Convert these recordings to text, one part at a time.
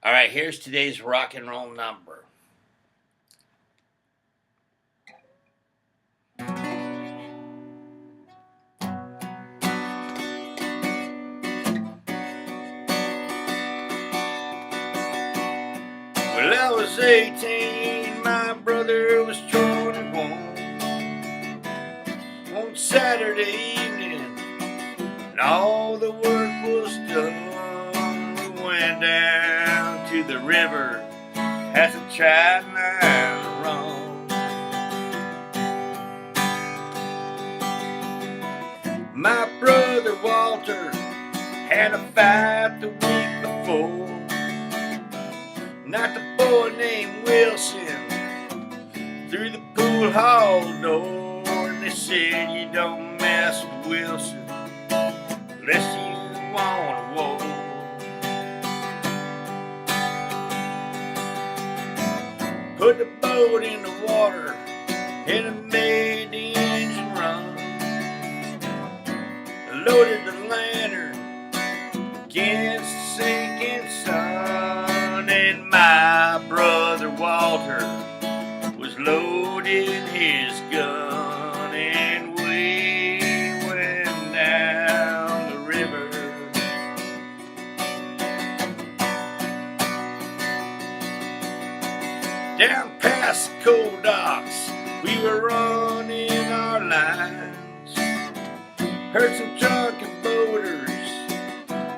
All right, here's today's rock and roll number. Well, I was 18, my brother was 21. On Saturday evening, and all the work was done, we went down to the river, had some trout and a rum. My brother Walter had a fight the week before. Knocked a boy named Wilson through the pool hall door, and they said you don't mess with Wilson unless you want a war. Put the boat in the water and it made the engine run. Loaded the lantern against the sinking sun, and my brother Walter was loading his gun, and we went down the river. Down past the coal docks, we were running our lines. Heard some drunken boaters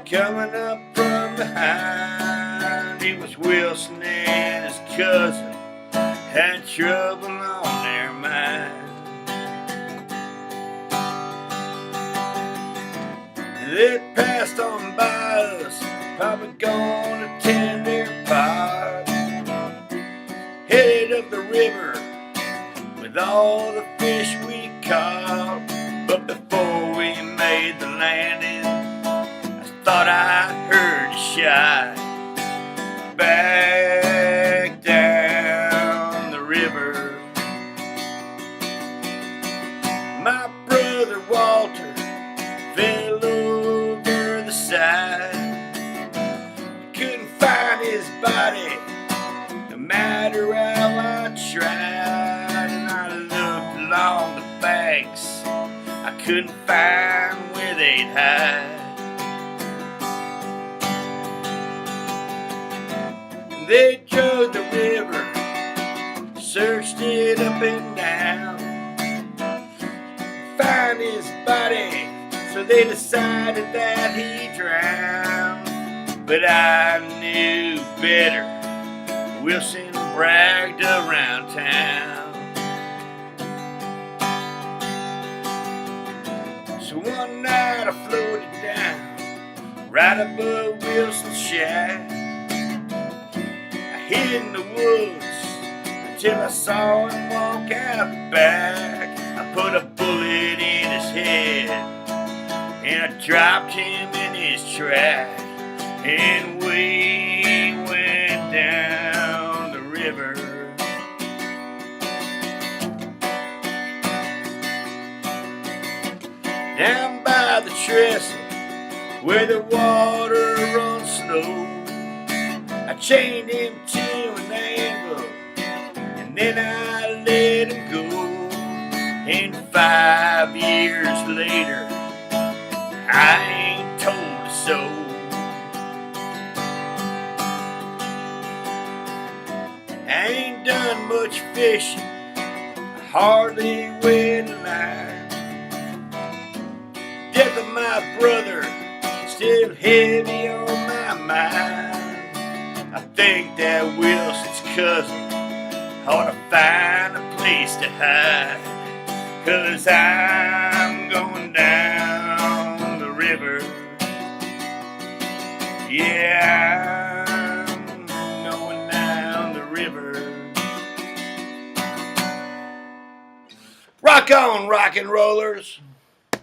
coming up from behind. It was Wilson and his cousin had trouble on their mind. They passed on by us, probably gonna tend their pot. Headed up the river with all the fish we caught. But before we made the landing, I thought I heard a shot back down the river. My brother Walter fell over the side. Couldn't find his body, no matter how I tried. And I looked along the banks, I couldn't find where they'd hide. They drove the river, searched it up and down, find his body, so they decided that he drowned. But I knew better. Wilson bragged around town. So one night I floated down right above Wilson's shack. I hid in the woods until I saw him walk out the back. I put a bullet in his head and I dropped him in his track, and we went down the river. Down by the trestle where the water runs slow, I chained him to an anvil and then I let him go. And 5 years later, I ain't told a soul. I ain't done much fishing, I hardly went a line. Death of my brother still heavy on my mind. I think that Wilson's cousin ought to find a place to hide, 'cause I'm going down the river. Yeah, I'm going down the river. Rock on, rock and rollers.